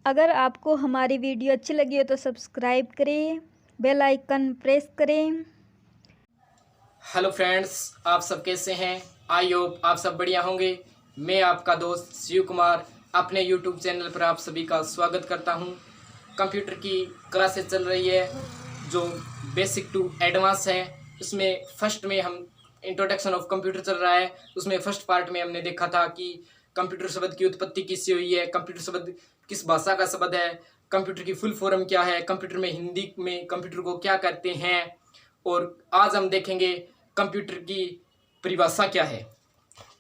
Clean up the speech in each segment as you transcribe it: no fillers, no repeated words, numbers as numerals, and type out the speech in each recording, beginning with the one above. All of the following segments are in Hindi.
अगर आपको हमारी वीडियो अच्छी लगी हो तो सब्सक्राइब करें, बेल आइकन प्रेस करें। हेलो फ्रेंड्स, आप सब कैसे हैं? आई होप आप सब बढ़िया होंगे। मैं आपका दोस्त शिव कुमार अपने यूट्यूब चैनल पर आप सभी का स्वागत करता हूं। कंप्यूटर की क्लासेस चल रही है जो बेसिक टू एडवांस है। उसमें फर्स्ट में हम इंट्रोडक्शन ऑफ कंप्यूटर चल रहा है। उसमें फर्स्ट पार्ट में हमने देखा था कि कंप्यूटर शब्द की उत्पत्ति किससे हुई है, कंप्यूटर शब्द किस भाषा का शब्द है, कंप्यूटर की फुल फॉर्म क्या है, कंप्यूटर में हिंदी में कंप्यूटर को क्या कहते हैं। और आज हम देखेंगे कंप्यूटर की परिभाषा क्या है।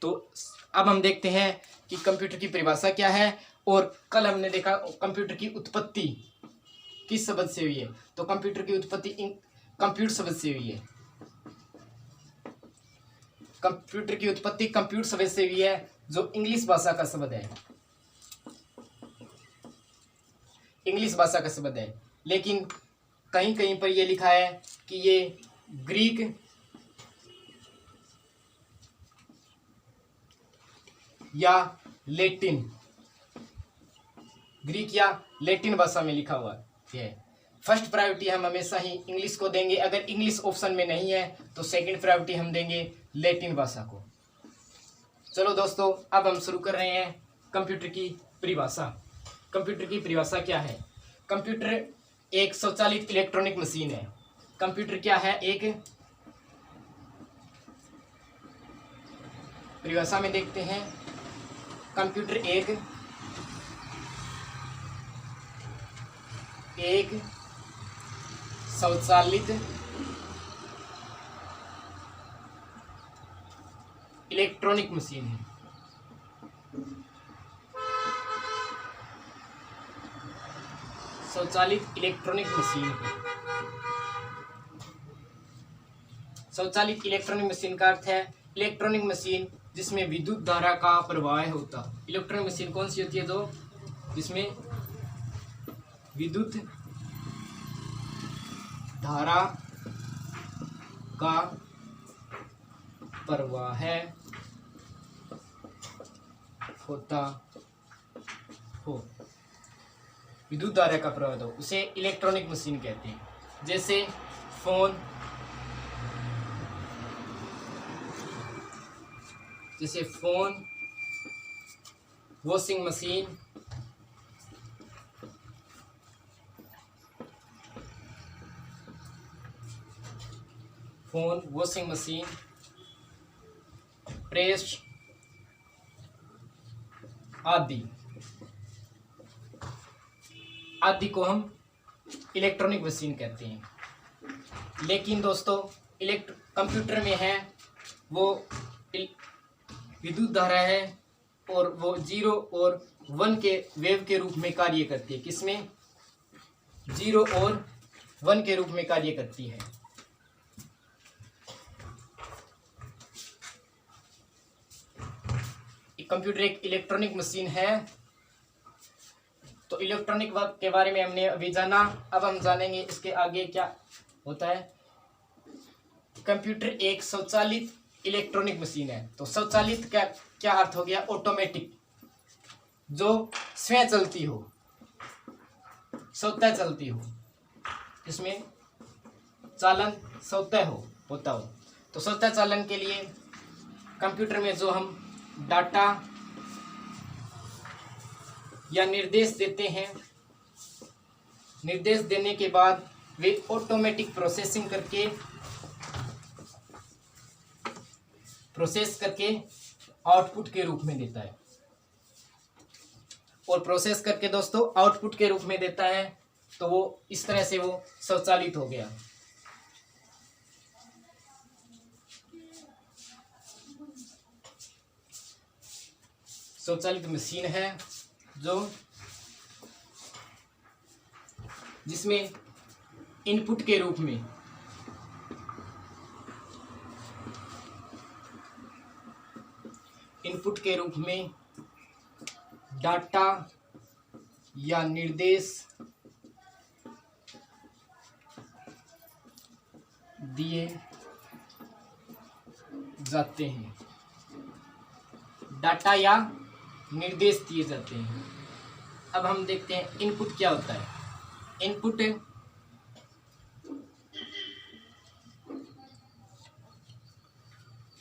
तो अब हम देखते हैं कि कंप्यूटर की परिभाषा क्या है। और कल हमने देखा कंप्यूटर की उत्पत्ति किस शब्द से हुई है। तो कंप्यूटर की उत्पत्ति कंप्यूट शब्द से हुई है। कंप्यूटर की उत्पत्ति कंप्यूट शब्द से हुई है जो इंग्लिश भाषा का शब्द है। इंग्लिश भाषा का शब्द है, लेकिन कहीं कहीं पर यह लिखा है कि ये ग्रीक या लैटिन भाषा में लिखा हुआ है। फर्स्ट प्रायोरिटी हम हमेशा ही इंग्लिश को देंगे। अगर इंग्लिश ऑप्शन में नहीं है तो सेकंड प्रायोरिटी हम देंगे लैटिन भाषा को। चलो दोस्तों, अब हम शुरू कर रहे हैं कंप्यूटर की परिभाषा। कंप्यूटर की परिभाषा क्या है? कंप्यूटर एक स्वचालित इलेक्ट्रॉनिक मशीन है। कंप्यूटर क्या है? एक परिभाषा में देखते हैं। कंप्यूटर एक स्वचालित इलेक्ट्रॉनिक मशीन है। स्वचालित इलेक्ट्रॉनिक मशीन है। स्वचालित इलेक्ट्रॉनिक मशीन का अर्थ है इलेक्ट्रॉनिक मशीन जिसमें विद्युत धारा का प्रवाह होता। इलेक्ट्रॉनिक मशीन कौन सी होती है? जो जिसमें विद्युत धारा का प्रवाह होता हो, विद्युत धारा का प्रवाह हो, उसे इलेक्ट्रॉनिक मशीन कहते हैं। जैसे फोन, वॉशिंग मशीन, प्रेस आदि को हम इलेक्ट्रॉनिक मशीन कहते हैं। लेकिन दोस्तों, कंप्यूटर में है वो विद्युत धारा है और वो 0 और 1 के वेव के रूप में कार्य करती है। किसमें? 0 और 1 के रूप में कार्य करती है। कंप्यूटर एक इलेक्ट्रॉनिक मशीन है। तो इलेक्ट्रॉनिक वर्क के बारे में हमने अभी जाना। अब हम जानेंगे इसके आगे क्या होता है। कंप्यूटर एक स्वचालित इलेक्ट्रॉनिक मशीन है। तो स्वचालित क्या अर्थ हो गया? ऑटोमेटिक, जो स्वयं चलती हो, स्वतः चलती हो, इसमें चालन स्वतः होता हो। तो स्वतः चालन के लिए कंप्यूटर में जो हम डाटा या निर्देश देते हैं, निर्देश देने के बाद वे ऑटोमेटिक प्रोसेस करके आउटपुट के रूप में देता है। और प्रोसेस करके दोस्तों आउटपुट के रूप में देता है। तो वो इस तरह से वो स्वचालित हो गया। स्वचालित मशीन है जो जिसमें इनपुट के रूप में डाटा या निर्देश दिए जाते हैं। डाटा या निर्देश दिए जाते हैं। अब हम देखते हैं इनपुट क्या होता है। इनपुट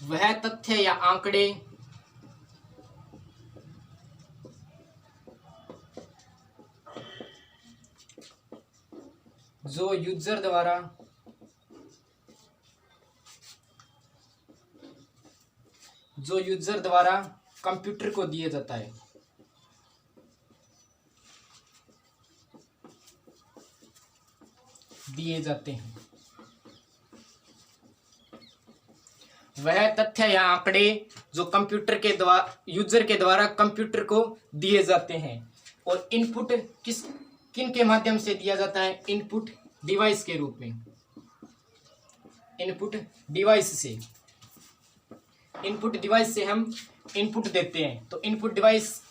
वह तथ्य या आंकड़े जो यूजर द्वारा कंप्यूटर को दिया जाता है। दिए जाते हैं। वह तथ्य या आंकड़े जो कंप्यूटर के द्वारा यूजर के द्वारा कंप्यूटर को दिए जाते हैं। और इनपुट किन के माध्यम से दिया जाता है? इनपुट डिवाइस के रूप में। इनपुट डिवाइस से हम इनपुट देते हैं। तो इनपुट डिवाइस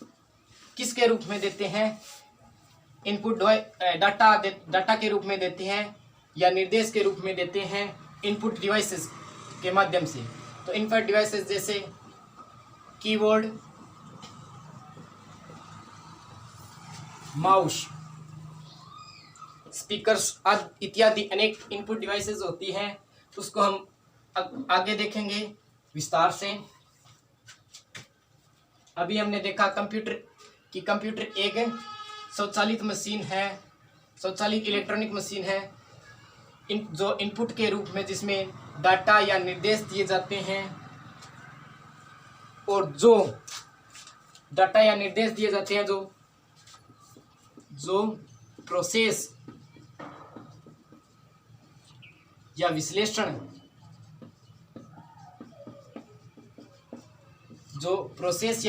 किसके रूप में देते हैं? इनपुट डाटा के रूप में देते हैं या निर्देश के रूप में देते हैं इनपुट डिवाइसेस के माध्यम से। तो इनपुट डिवाइसेस जैसे कीबोर्ड, माउस, स्पीकर्स आदि इत्यादि अनेक इनपुट डिवाइसेस होती हैं। उसको हम आगे देखेंगे विस्तार से। अभी हमने देखा कंप्यूटर एक स्वचालित मशीन है, स्वचालित इलेक्ट्रॉनिक मशीन है जो इनपुट के रूप में जिसमें डाटा या निर्देश दिए जाते हैं। और जो डाटा या निर्देश दिए जाते हैं जो प्रोसेस या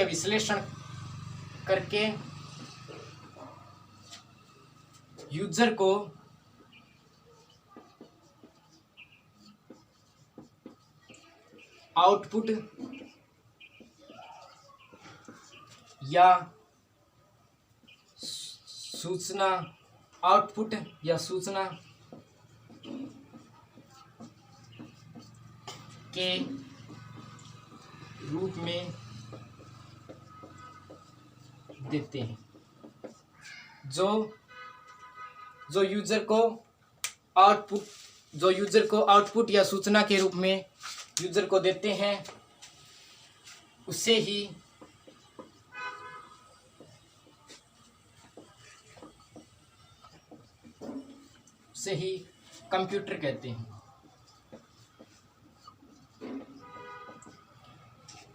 विश्लेषण करके यूजर को आउटपुट या सूचना के रूप में देते हैं। जो यूजर को आउटपुट या सूचना के रूप में यूजर को देते हैं उसे ही कंप्यूटर कहते हैं।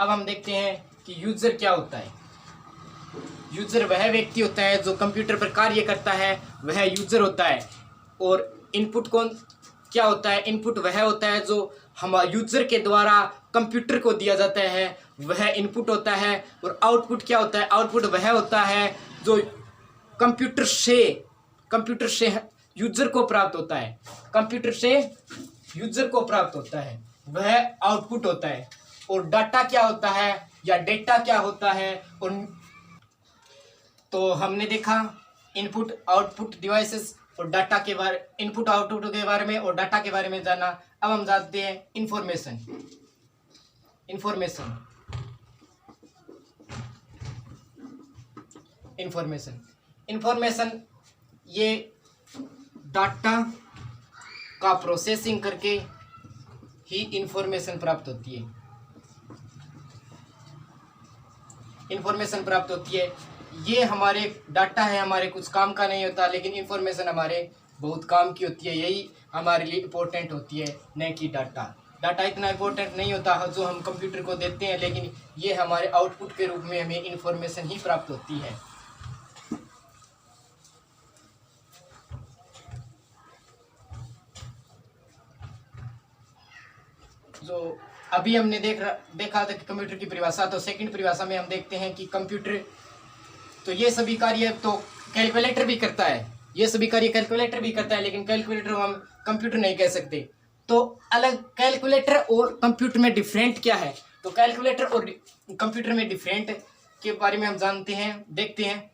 अब हम देखते हैं कि यूजर क्या होता है। यूजर वह व्यक्ति होता है जो कंप्यूटर पर कार्य करता है, वह यूजर होता है। और इनपुट क्या होता है? इनपुट वह होता है जो हम यूजर के द्वारा कंप्यूटर को दिया जाता है, वह इनपुट होता है। और आउटपुट क्या होता है? आउटपुट वह होता है जो कंप्यूटर से यूजर को प्राप्त होता है। कंप्यूटर से यूजर को प्राप्त होता है, वह आउटपुट होता है। और डाटा क्या होता है या डेटा क्या होता है? और तो हमने देखा इनपुट आउटपुट डिवाइसेस और डाटा के बारे इनपुट आउटपुट के बारे में और डाटा के बारे में जाना। अब हम जानते हैं इंफॉर्मेशन ये डाटा का प्रोसेसिंग करके ही इंफॉर्मेशन प्राप्त होती है। ये हमारे डाटा है, हमारे कुछ काम का नहीं होता, लेकिन इंफॉर्मेशन हमारे बहुत काम की होती है। यही हमारे लिए इम्पोर्टेंट होती है, न कि डाटा इतना इम्पोर्टेंट नहीं होता जो हम कंप्यूटर को देते हैं, लेकिन ये हमारे आउटपुट के रूप में हमें इंफॉर्मेशन ही प्राप्त होती है। जो अभी हमने देखा था कि कंप्यूटर की परिभाषा। तो सेकंड परिभाषा में हम देखते हैं कि कंप्यूटर तो ये सभी कार्य तो कैलकुलेटर भी करता है, लेकिन कैलकुलेटर को हम कंप्यूटर नहीं कह सकते। तो अलग कैलकुलेटर और कंप्यूटर में डिफरेंट क्या है? तो कैलकुलेटर और कंप्यूटर में डिफरेंट के बारे में हम देखते हैं।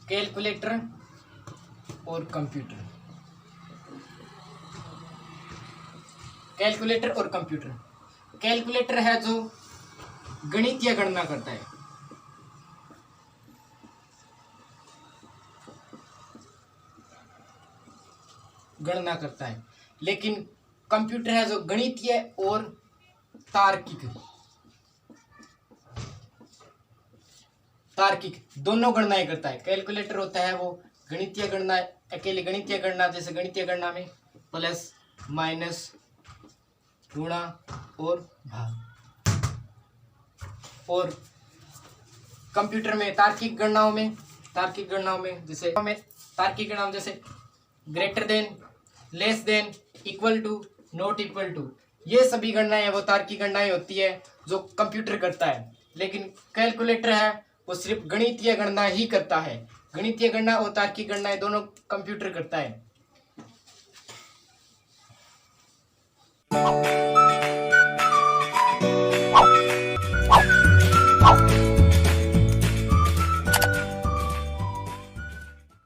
कैलकुलेटर और कंप्यूटर। कैलकुलेटर है जो गणितीय गणना करता है। गणना करता है। लेकिन कंप्यूटर है जो गणितीय और तार्किक दोनों गणनाएं करता है। कैलकुलेटर होता है वो गणितीय गणना, अकेले गणितीय गणना, जैसे गणितीय गणना में प्लस माइनस गुणा और भाग, और कंप्यूटर में तार्किक गणनाओं में जैसे greater than, less than, equal to, not equal to, ये सभी गणनाएं वो तार्किक गणनाएं होती है जो कंप्यूटर करता है। लेकिन कैलकुलेटर है वो सिर्फ गणितीय गणना ही करता है। गणितीय गणना और तार्किक गणनाएं दोनों कंप्यूटर करता है।